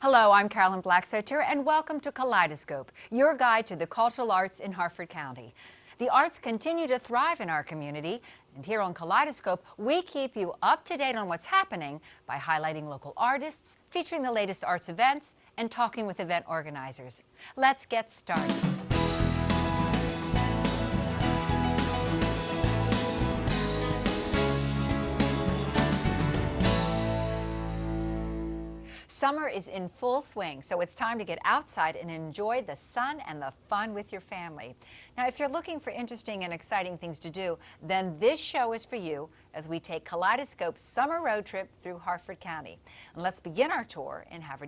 Hello, I'm Carolyn Black-Sotir, and welcome to Kaleidoscope, your guide to the cultural arts in Harford County. The arts continue to thrive in our community, and here on Kaleidoscope, we keep you up to date on what's happening by highlighting local artists, featuring the latest arts events, and talking with event organizers. Let's get started. Summer is in full swing, so it's time to get outside and enjoy the sun and the fun with your family. Now, if you're looking for interesting and exciting things to do, then this show is for you as we take Kaleidoscope's summer road trip through Harford County. And let's begin our tour in Havre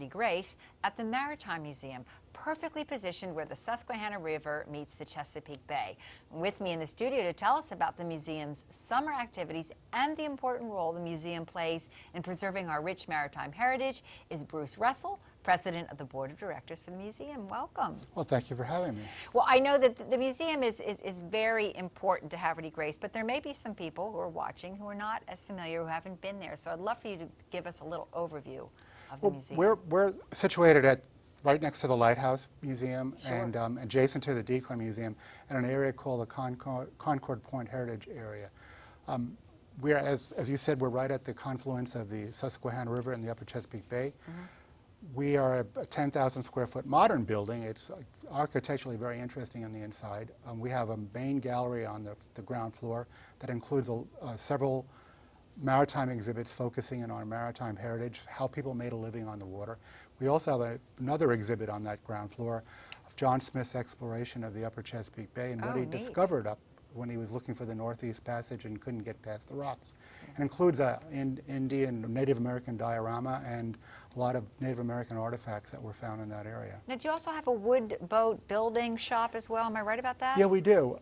at the Maritime Museum, perfectly positioned where the Susquehanna River meets the Chesapeake Bay. With me in the studio to tell us about the museum's summer activities and the important role the museum plays in preserving our rich maritime heritage is Bruce Russell, President of the Board of Directors for the museum. Welcome. Well, thank you for having me. Well, I know that the museum is very important to Havre, but there may be some people who are watching who are not as familiar, who haven't been there. So I'd love for you to give us a little overview of the museum. We're situated right next to the Lighthouse Museum. Sure. And adjacent to the Declan Museum in an area called the Concord Point Heritage Area. We're, as you said, we're right at the confluence of the Susquehanna River and the Upper Chesapeake Bay. Mm-hmm. We are a 10,000 square foot modern building. It's architecturally very interesting on the inside. We have a main gallery on the ground floor that includes several maritime exhibits focusing in on maritime heritage, how people made a living on the water. We also have another exhibit on that ground floor of John Smith's exploration of the Upper Chesapeake Bay and what he discovered up when he was looking for the Northeast Passage and couldn't get past the rocks. It includes an Indian Native American diorama and a lot of Native American artifacts that were found in that area. Now, do you also have a wood boat building shop as well? Am I right about that? Yeah, we do.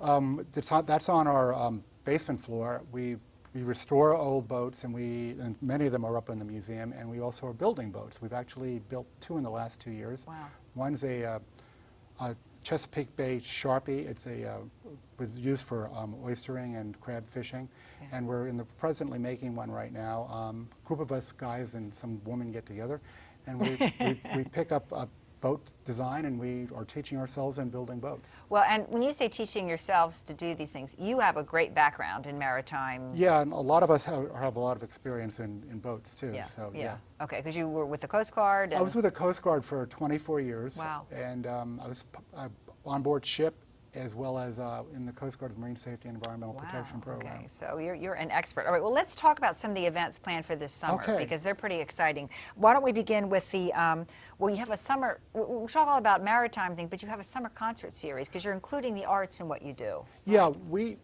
That's on our basement floor. We restore old boats, and many of them are up in the museum, and we also are building boats. We've actually built two in the last 2 years. Wow. One's a Chesapeake Bay Sharpie. It's was used for oystering and crab fishing, and we're presently making one right now. A group of us guys and some women get together, and we pick up a boat design, and we are teaching ourselves and building boats. Well, and when you say teaching yourselves to do these things, you have a great background in maritime. Yeah, and a lot of us have a lot of experience in boats too. Yeah, so, yeah. Okay, because you were with the Coast Guard. I was with the Coast Guard for 24 years. Wow. And I was on board ship as well as in the Coast Guard's Marine Safety and Environmental Protection Program. Okay, so you're an expert. All right, well, let's talk about some of the events planned for this summer, because they're pretty exciting. Why don't we begin with the, well, you have a summer, we'll talk all about maritime thing, but you have a summer concert series, because you're including the arts in what you do. Yeah, we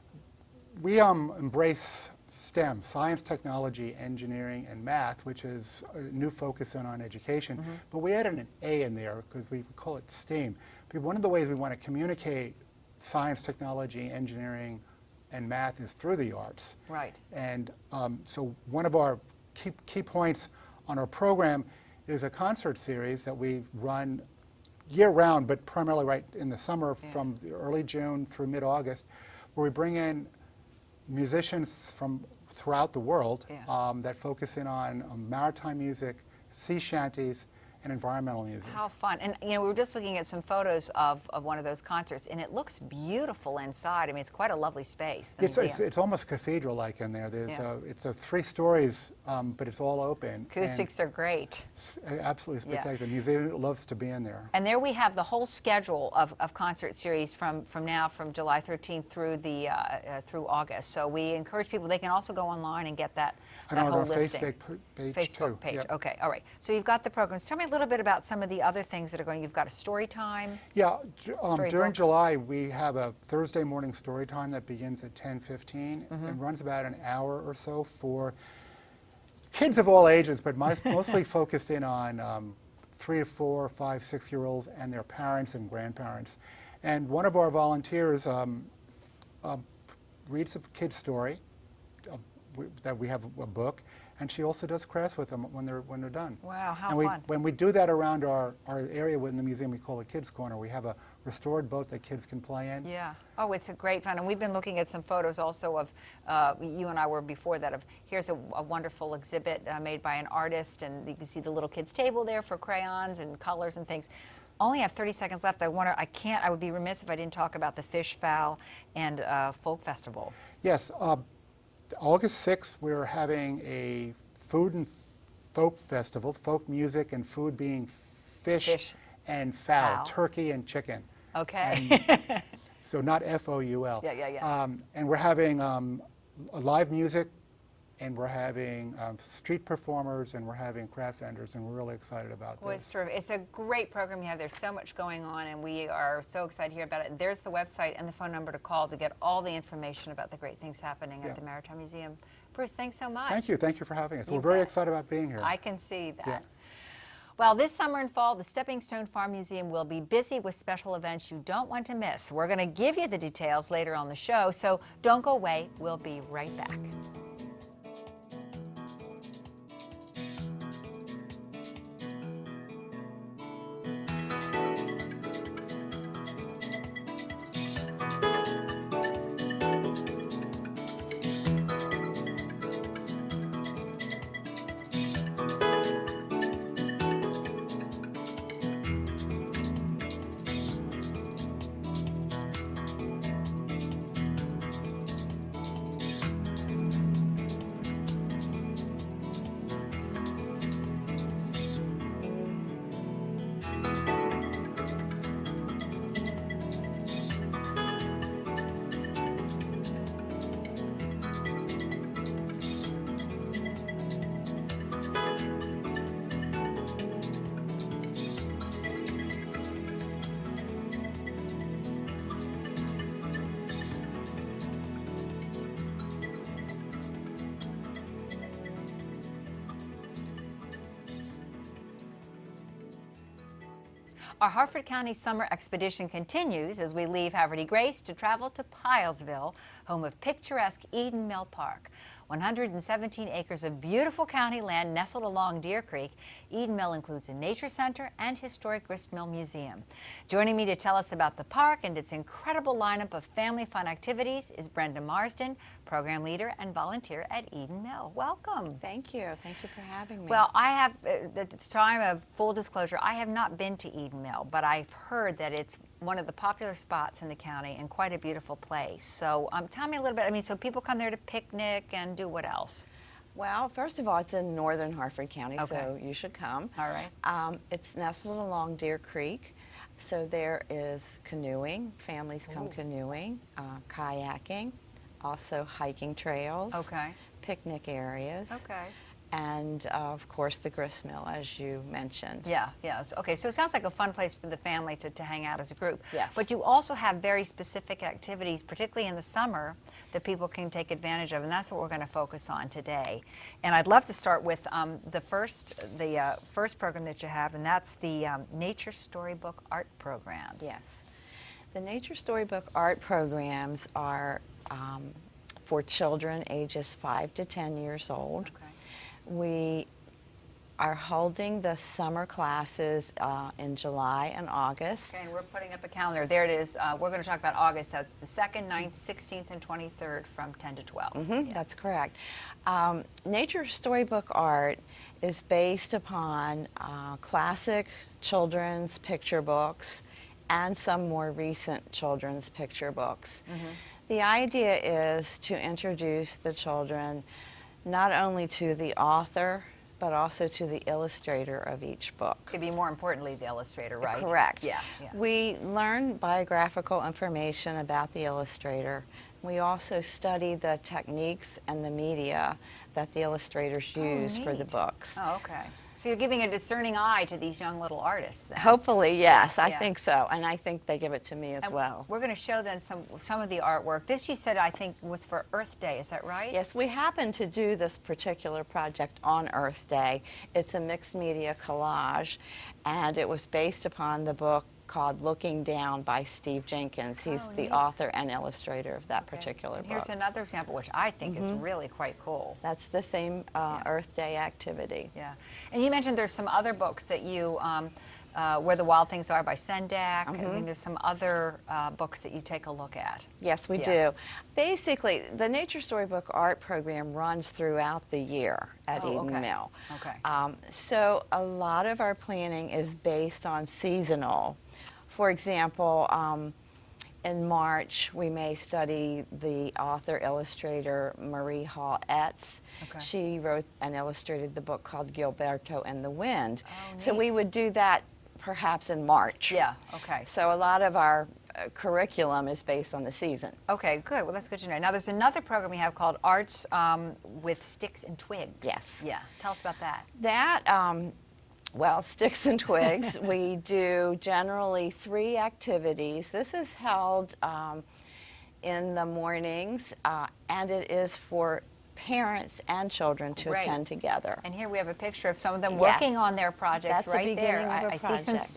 embrace STEM, science, technology, engineering, and math, which is a new focus on education. Mm-hmm. But we added an A in there because we call it STEAM. Because one of the ways we want to communicate science, technology, engineering, and math is through the arts. Right. And so one of our key points on our program is a concert series that we run year-round, but primarily right in the summer from the early June through mid-August, where we bring in musicians from throughout the world that focus in on maritime music, sea shanties, and environmental music. How fun. And we were just looking at some photos of one of those concerts, and it looks beautiful inside. I mean, it's quite a lovely space. It's almost cathedral-like in there. It's 3 stories, but it's all open. Acoustics are great. Absolutely spectacular. The museum loves to be in there. And there we have the whole schedule of concert series from July 13th through August. So we encourage people, they can also go online and get that whole listing. Facebook page. Yep. Okay, all right. So you've got the programs. Tell me a little bit about some of the other things that are going. You've got a story time. Yeah, during July we have a Thursday morning story time that begins at 10:15 and runs about an hour or so for kids of all ages, but mostly focused in on 3 to 4, 5, 6-year-olds and their parents and grandparents. And one of our volunteers reads a kid's story. That we have a book, and she also does crafts with them when they're done. Wow, how fun. fun. When we do that around our area within the museum, we call it Kids Corner. We have a restored boat that kids can play in. Yeah. Oh, it's a great fun. And we've been looking at some photos also of, you and I were before that, of here's a wonderful exhibit made by an artist, and you can see the little kids' table there for crayons and colors and things. Only have 30 seconds left. I would be remiss if I didn't talk about the Fish, Fowl, and Folk Festival. Yes, August 6th, we're having a food and folk festival, folk music and food being fish and fowl, turkey and chicken. Okay. So not F-O-U-L. Yeah. And we're having live music, and we're having street performers, and we're having craft vendors, and we're really excited about Well, this. it's a great program you have. There's so much going on, and we are so excited to hear about it. There's the website and the phone number to call to get all the information about the great things happening at the Maritime Museum. Bruce, thanks so much. Thank you. Thank you for having us. You We're very bet. excited about being here. I can see that. Yeah. Well, this summer and fall, the Steppingstone Farm Museum will be busy with special events you don't want to miss. We're going to give you the details later on the show, so don't go away. We'll be right back. Our Harford County summer expedition continues as we leave Havre Grace to travel to Pilesville, home of picturesque Eden Mill Park. 117 acres of beautiful county land nestled along Deer Creek, Eden Mill includes a nature center and historic grist mill museum. Joining me to tell us about the park and its incredible lineup of family fun activities is Brenda Marsden, program leader and volunteer at Eden Mill. Welcome. Thank you. Thank you for having me. Well, I have, at the time of full disclosure, I have not been to Eden Mill, but I've heard that it's one of the popular spots in the county and quite a beautiful place. So tell me a little bit, so people come there to picnic and do what else? Well, first of all, it's in northern Harford County, Okay. so you should come. All right. It's nestled along Deer Creek, so there is canoeing. Families come canoeing, kayaking, also hiking trails, Okay. picnic areas, Okay. and of course the grist mill, as you mentioned. Yeah. Okay, so it sounds like a fun place for the family to hang out as a group. Yes. But you also have very specific activities, particularly in the summer, that people can take advantage of, and that's what we're going to focus on today. And I'd love to start with the first program that you have, and that's the Nature Storybook Art Programs. Yes. The Nature Storybook Art Programs are for children ages 5 to 10 years old. Okay. We are holding the summer classes in July and August. Okay, and we're putting up a calendar. There it is. We're going to talk about August. That's the 2nd, 9th, 16th, and 23rd from 10 to 12. Yeah. That's correct. Nature Storybook Art is based upon classic children's picture books and some more recent children's picture books. The idea is to introduce the children not only to the author, but also to the illustrator of each book. Could be more importantly the illustrator, right? Correct. Yeah. We learn biographical information about the illustrator. We also study the techniques and the media that the illustrators use for the neat. books. Oh, okay. So you're giving a discerning eye to these young little artists then. Hopefully, yes, I Yeah. think so, and I think they give it to me as And well. We're going to show then some of the artwork. This you said I think was for Earth Day, is that right? Yes, we happen to do this particular project on Earth Day. It's a mixed media collage, and it was based upon the book called Looking Down by Steve Jenkins. He's Oh, the neat. author and illustrator of that Okay. particular And book. here's another example, which I think is really quite cool. That's the same Earth Day activity. Yeah. And you mentioned there's some other books that you Where the Wild Things Are by Sendak. I mean, there's some other books that you take a look at. Yes, we do. Basically, the Nature Storybook Art program runs throughout the year at Eden Mill. Okay. So a lot of our planning is based on seasonal. For example, in March, we may study the author-illustrator Marie Hall Etz. Okay. She wrote and illustrated the book called Gilberto and the Wind. Oh, so neat. we would do that perhaps in March. Yeah, okay. So a lot of our curriculum is based on the season. Okay, good. Well, that's good to know. Now, there's another program we have called Arts with Sticks and Twigs. Yes. Yeah. Tell us about that. That, well, Sticks and Twigs, we do generally 3 activities. This is held in the mornings, and it is for parents and children to Great. attend together. And here we have a picture of some of them Yes. working on their projects That's the right there. beginning of a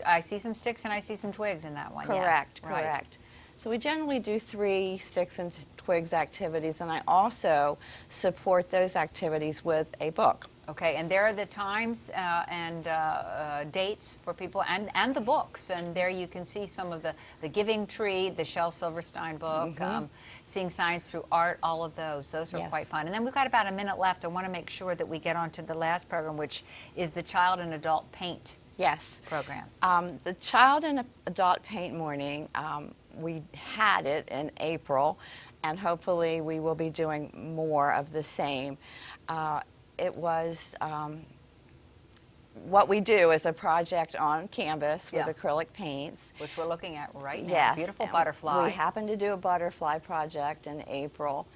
I see some sticks and I see some twigs in that one. Correct, Yes. Right. correct. So we generally do 3 Sticks and Twigs activities, and I also support those activities with a book. Okay, and there are the times and dates for people and the books. And there you can see some of the Giving Tree, the Shel Silverstein book, Seeing Science Through Art, all of those. Those are Yes. quite fun. And then we've got about a minute left. I want to make sure that we get on to the last program, which is the Child and Adult Paint Yes. program. The Child and Adult Paint Morning, we had it in April, and hopefully we will be doing more of the same. It was what we do is a project on canvas with Yeah. acrylic paints. Which we're looking at right now. Yes. Beautiful and butterfly. We happened to do a butterfly project in April.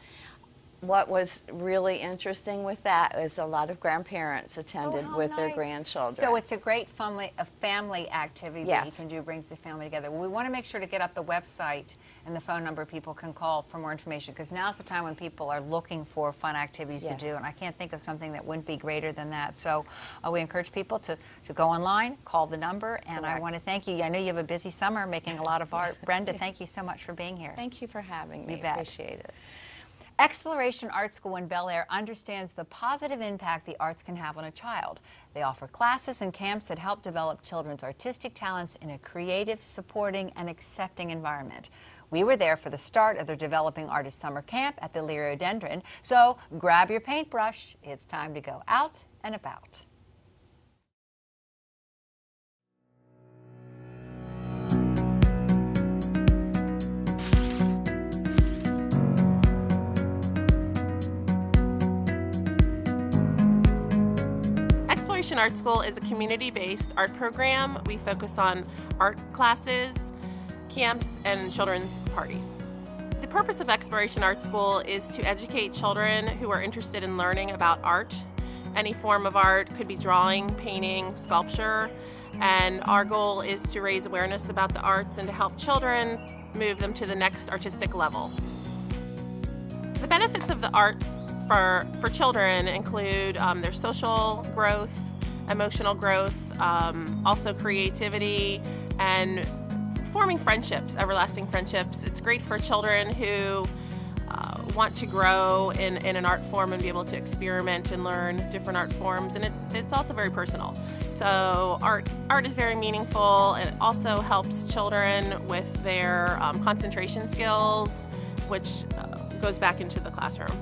What was really interesting with that is a lot of grandparents attended how with their nice. grandchildren. So it's a great family activity that you Yes. can do, brings the family together. We want to make sure to get up the website and the phone number people can call for more information, because now's the time when people are looking for fun activities Yes. to do, and I can't think of something that wouldn't be greater than that. So we encourage people to go online, call the number, and I Correct. want to thank you. I know you have a busy summer making a lot of art. Brenda, thank you so much for being here. Thank you for having me. You bet. Appreciate it. Exploration Art School in Bel Air understands the positive impact the arts can have on a child. They offer classes and camps that help develop children's artistic talents in a creative, supporting, and accepting environment. We were there for the start of their Developing Artist Summer Camp at the Liriodendron, so grab your paintbrush. It's time to go out and about. Exploration Art School is a community-based art program. We focus on art classes, camps, and children's parties. The purpose of Exploration Art School is to educate children who are interested in learning about art. Any form of art could be drawing, painting, sculpture, and our goal is to raise awareness about the arts and to help children move them to the next artistic level. The benefits of the arts for children include their social growth, emotional growth, also creativity, and forming friendships, everlasting friendships. It's great for children who want to grow in an art form and be able to experiment and learn different art forms, and it's also very personal. So art is very meaningful, and it also helps children with their concentration skills, which goes back into the classroom.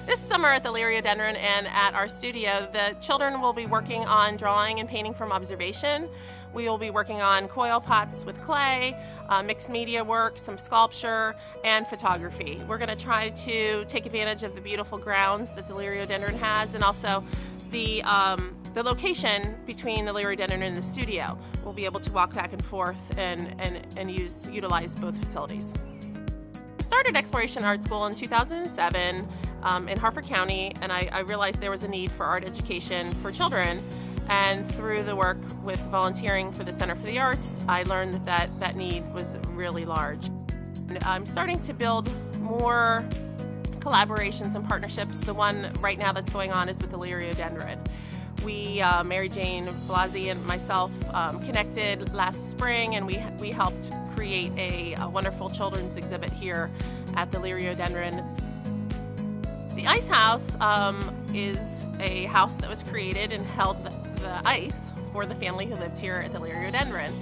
This summer at the Liriodendron and at our studio, the children will be working on drawing and painting from observation. We will be working on coil pots with clay, mixed media work, some sculpture, and photography. We're going to try to take advantage of the beautiful grounds that the Liriodendron has, and also the location between the Liriodendron and the studio. We'll be able to walk back and forth and utilize both facilities. I started Exploration Art School in 2007 in Harford County, and I realized there was a need for art education for children. And through the work with volunteering for the Center for the Arts, I learned that need was really large. And I'm starting to build more collaborations and partnerships. The one right now that's going on is with the Liriodendron. We, Mary Jane Blasi and myself, connected last spring, and we helped create a wonderful children's exhibit here at the Liriodendron. The Ice House is a house that was created and held the ice for the family who lived here at the Liriodendron.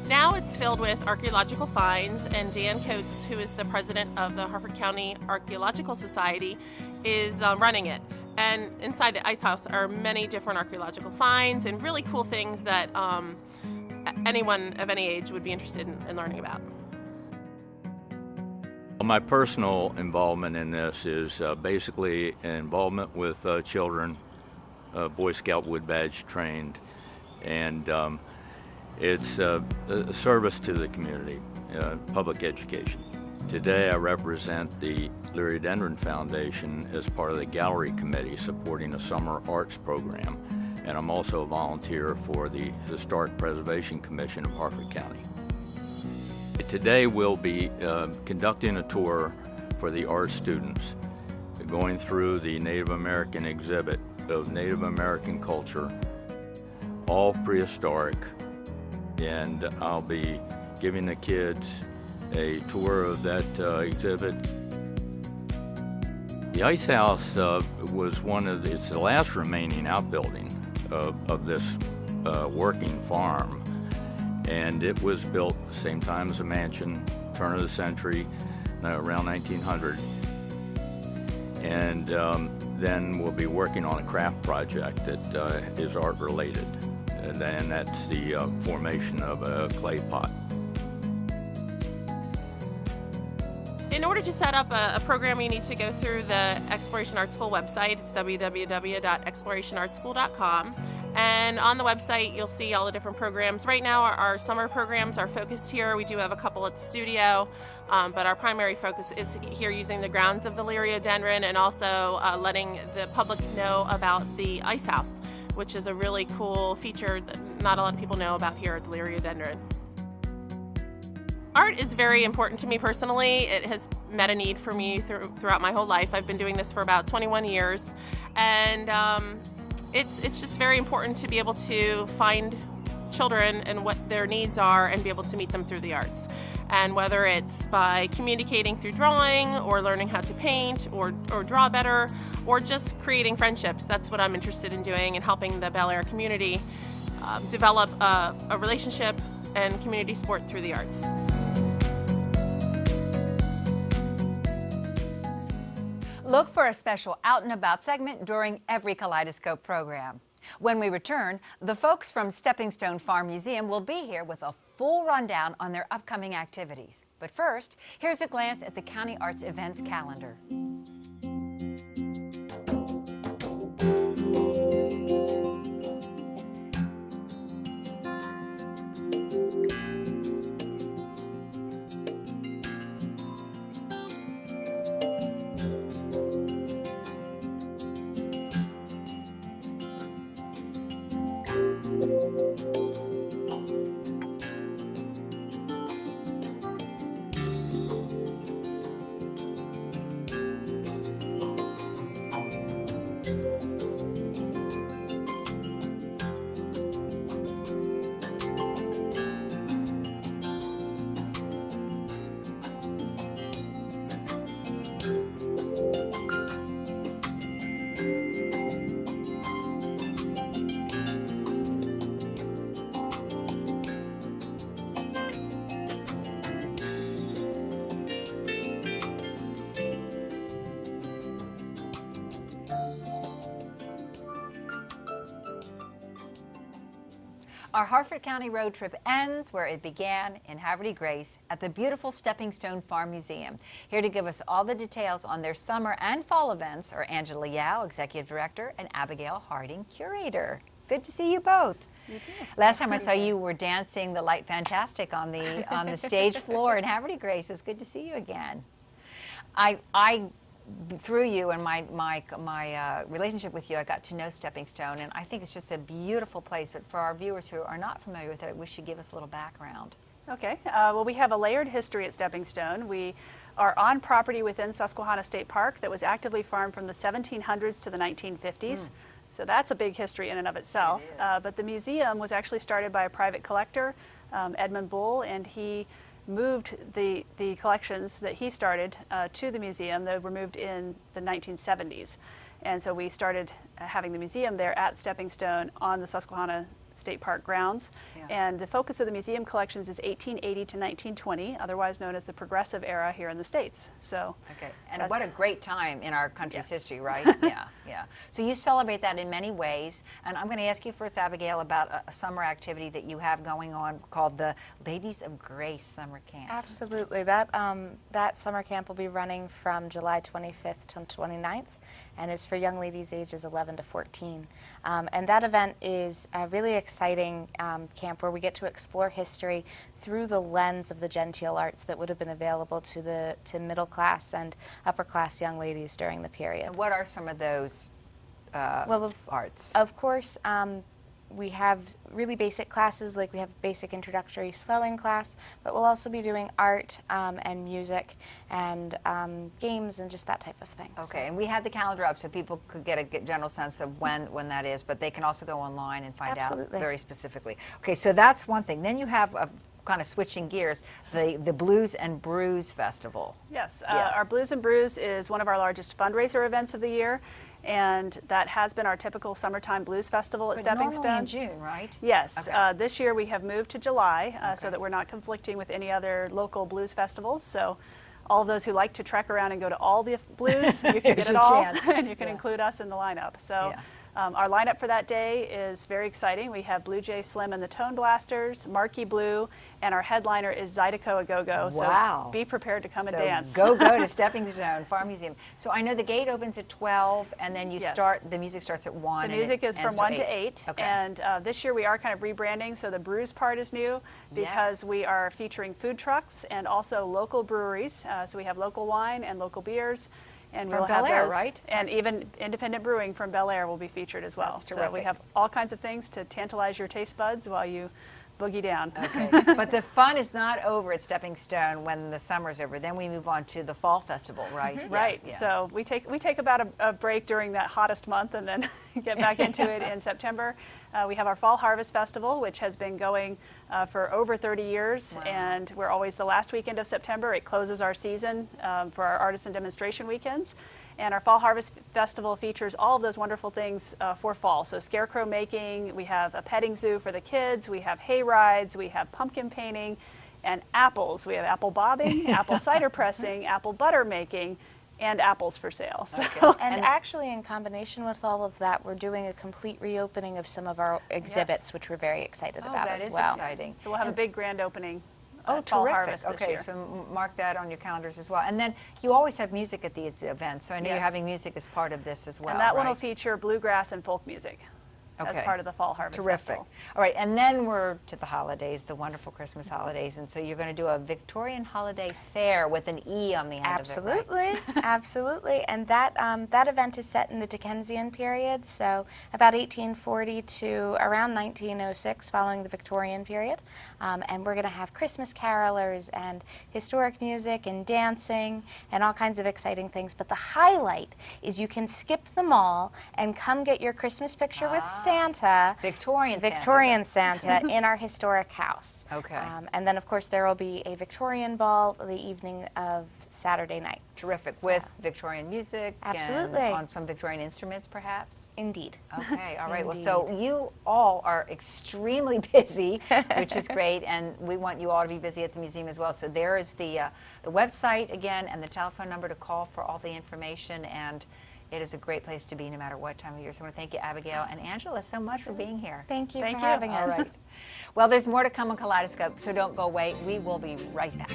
Now it's filled with archaeological finds, and Dan Coates, who is the president of the Harford County Archaeological Society, is running it. And inside the ice house are many different archaeological finds and really cool things that anyone of any age would be interested in learning about. My personal involvement in this is basically involvement with children, Boy Scout Wood Badge trained, and it's a service to the community, public education. Today I represent the Liriodendron Foundation as part of the Gallery Committee supporting a summer arts program, and I'm also a volunteer for the Historic Preservation Commission of Harford County. Today we'll be conducting a tour for the art students, going through the Native American exhibit of Native American culture, all prehistoric, and I'll be giving the kids a tour of that exhibit. The ice house was it's the last remaining outbuilding of this working farm, and it was built the same time as a mansion, turn of the century, around 1900. And then we'll be working on a craft project that is art related, and then that's the formation of a clay pot. In order to set up a program, you need to go through the Exploration Art School website. It's www.explorationartschool.com. And on the website, you'll see all the different programs. Right now, our summer programs are focused here. We do have a couple at the studio, but our primary focus is here using the grounds of the Liriodendron and also letting the public know about the ice house, which is a really cool feature that not a lot of people know about here at the Liriodendron. Art is very important to me personally. It has met a need for me throughout my whole life. I've been doing this for about 21 years, and it's just very important to be able to find children and what their needs are and be able to meet them through the arts. And whether it's by communicating through drawing or learning how to paint or draw better or just creating friendships, that's what I'm interested in doing and helping the Bel Air community develop a relationship and community sport through the arts. Look for a special Out and About segment during every Kaleidoscope program. When we return, the folks from Steppingstone Farm Museum will be here with a full rundown on their upcoming activities. But first, here's a glance at the County Arts events calendar. Our Harford County road trip ends where it began in Havre Grace at the beautiful Steppingstone Farm Museum. Here to give us all the details on their summer and fall events are Angela Yao, Executive Director, and Abigail Harding, Curator. Good to see you both. You too. Last time I saw you were dancing the Light Fantastic on the stage floor in Havre Grace. It's good to see you again. I through you and my relationship with you, I got to know Steppingstone, and I think it's just a beautiful place. But for our viewers who are not familiar with it, we should give us a little background. Okay. Well, we have a layered history at Steppingstone. We are on property within Susquehanna State Park that was actively farmed from the 1700s to the 1950s. So that's a big history in and of itself. It is. But the museum was actually started by a private collector, Edmund Bull, and he moved the collections that he started to the museum. They were moved in the 1970s. And so we started having the museum there at Steppingstone on the Susquehanna State Park grounds. Yeah. And the focus of the museum collections is 1880 to 1920, otherwise known as the Progressive Era here in the States. So, Okay, and what a great time in our country's Yes. history, right? Yeah, yeah. So you celebrate that in many ways, and I'm going to ask you first, Abigail, about a summer activity that you have going on called the Ladies of Grace Summer Camp. Absolutely. That summer camp will be running from July 25th to 29th and is for young ladies ages 11 to 14. And that event is a really exciting camp where we get to explore history through the lens of the genteel arts that would have been available to middle class and upper class young ladies during the period. And what are some of those arts? Of course, we have really basic classes, like we have basic introductory sewing class, but we'll also be doing art and music and games and just that type of thing. Okay, and we have the calendar up so people could get a general sense of when that is, but they can also go online and find out Absolutely. very specifically. Okay, so that's one thing. Then you have kind of switching gears, the Blues and Brews Festival. Yes, Yeah. our Blues and Brews is one of our largest fundraiser events of the year, and that has been our typical summertime blues festival at But normally Steppingstone. in June, right? Yes, Okay. this year we have moved to July so Okay. that we're not conflicting with any other local blues festivals. So all of those who like to trek around and go to all the blues, you can Here's get it your all, chance. and you can Yeah. include us in the lineup. So Yeah. our lineup for that day is very exciting. We have Blue Jay Slim and the Tone Blasters, Marky Blue, and our headliner is Zydeco A Go-Go. Wow. So be prepared to come So and dance. go to Steppingstone Farm Museum. So I know the gate opens at 12, and then you Yes. the music starts at 1. The and it music is ends from till 1 to 8. Okay. And this year we are kind of rebranding, so the brews part is new because Yes. we are featuring food trucks and also local breweries. So we have local wine and local beers. And From we'll have Bel Air, those, right? And even independent brewing from Bel Air will be featured as well. That's So terrific. we have all kinds of things to tantalize your taste buds while you boogie down. Okay, but the fun is not over at Steppingstone when the summer's over. Then we move on to the Fall Festival, right? Yeah, Right. yeah. So we take about a break during that hottest month and then get back into it in September. We have our Fall Harvest Festival, which has been going for over 30 years, Wow. and we're always the last weekend of September. It closes our season for our artisan demonstration weekends. And our Fall Harvest Festival features all of those wonderful things for fall. So scarecrow making, we have a petting zoo for the kids, we have hay rides, we have pumpkin painting, and apples. We have apple bobbing, apple cider pressing, apple butter making, and apples for sale. So, Okay. And actually, in combination with all of that, we're doing a complete reopening of some of our exhibits, which we're very excited Oh, about that as is well. exciting. so we'll have a big grand opening. Oh, at Fall terrific. Harvest this Okay, year. so mark that on your calendars as well. And then you always have music at these events, so I know you're Yes. having music as part of this as well, And that one will right? feature bluegrass and folk music as Okay. part of the Fall Harvest Terrific. Festival. All right, and then we're to the holidays, the wonderful Christmas holidays, and so you're going to do a Victorian holiday fair with an E on the end of it, Absolutely, right? absolutely. And that event is set in the Dickensian period, so about 1840 to around 1906, following the Victorian period. And we're going to have Christmas carolers and historic music and dancing and all kinds of exciting things. But the highlight is you can skip them all and come get your Christmas picture with Santa. Victorian Santa in our historic house. Okay. And then, of course, there will be a Victorian ball the evening of Saturday night. Terrific, with Victorian music Absolutely. and on some Victorian instruments, perhaps? Indeed. Okay, all right. Well, so you all are extremely busy, which is great, and we want you all to be busy at the museum as well. So there is the website again and the telephone number to call for all the information, and it is a great place to be no matter what time of year. So I want to thank you, Abigail and Angela, so much for being here. Thank you Thank for you. having All us. right. Well, there's more to come on Kaleidoscope, so don't go away. We will be right back.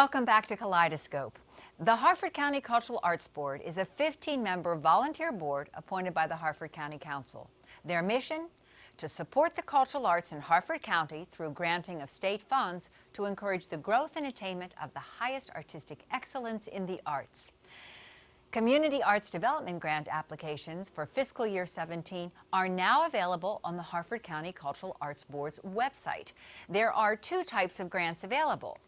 Welcome back to Kaleidoscope. The Harford County Cultural Arts Board is a 15-member volunteer board appointed by the Harford County Council. Their mission? To support the cultural arts in Harford County through granting of state funds to encourage the growth and attainment of the highest artistic excellence in the arts. Community Arts Development Grant applications for fiscal year 17 are now available on the Harford County Cultural Arts Board's website. There are two types of grants available.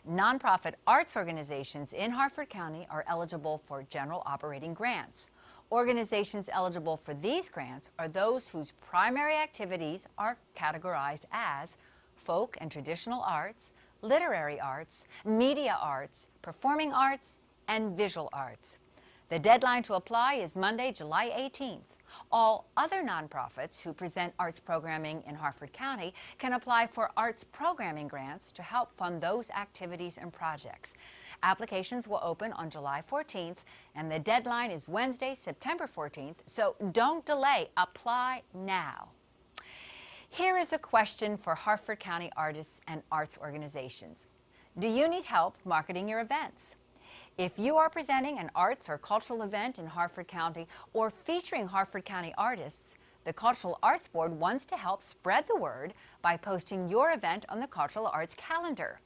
Nonprofit arts organizations in Harford County are eligible for general operating grants. Organizations eligible for these grants are those whose primary activities are categorized as folk and traditional arts, literary arts, media arts, performing arts, and visual arts. The deadline to apply is Monday, July 18th. All other nonprofits who present arts programming in Harford County can apply for arts programming grants to help fund those activities and projects. Applications will open on July 14th, and the deadline is Wednesday, September 14th, so don't delay. Apply now. Here is a question for Harford County artists and arts organizations. Do you need help marketing your events? If you are presenting an arts or cultural event in Harford County or featuring Harford County artists, the Cultural Arts Board wants to help spread the word by posting your event on the Cultural Arts calendar.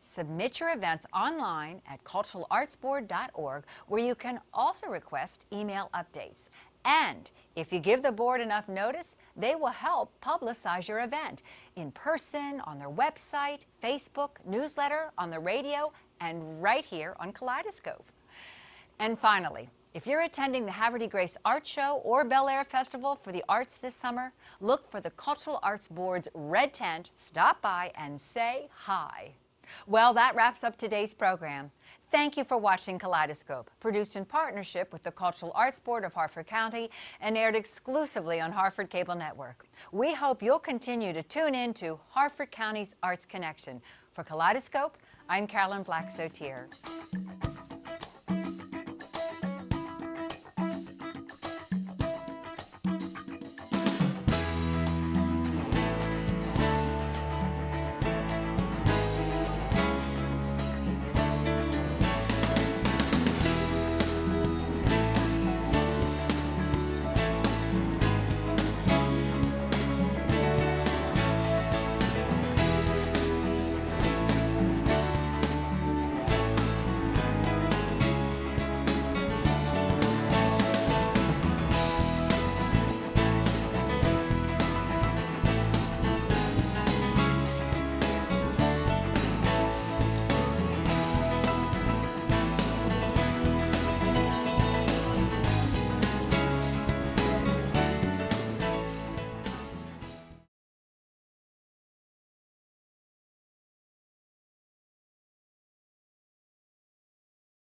Submit your events online at culturalartsboard.org, where you can also request email updates. And if you give the board enough notice, they will help publicize your event in person, on their website, Facebook, newsletter, on the radio, and right here on Kaleidoscope. And finally, if you're attending the Havre Grace Art Show or Bel Air Festival for the Arts this summer, look for the Cultural Arts Board's red tent, stop by and say hi. Well, that wraps up today's program. Thank you for watching Kaleidoscope, produced in partnership with the Cultural Arts Board of Harford County and aired exclusively on Harford Cable Network. We hope you'll continue to tune in to Harford County's Arts Connection. For Kaleidoscope, I'm Carolyn Black-Sotir.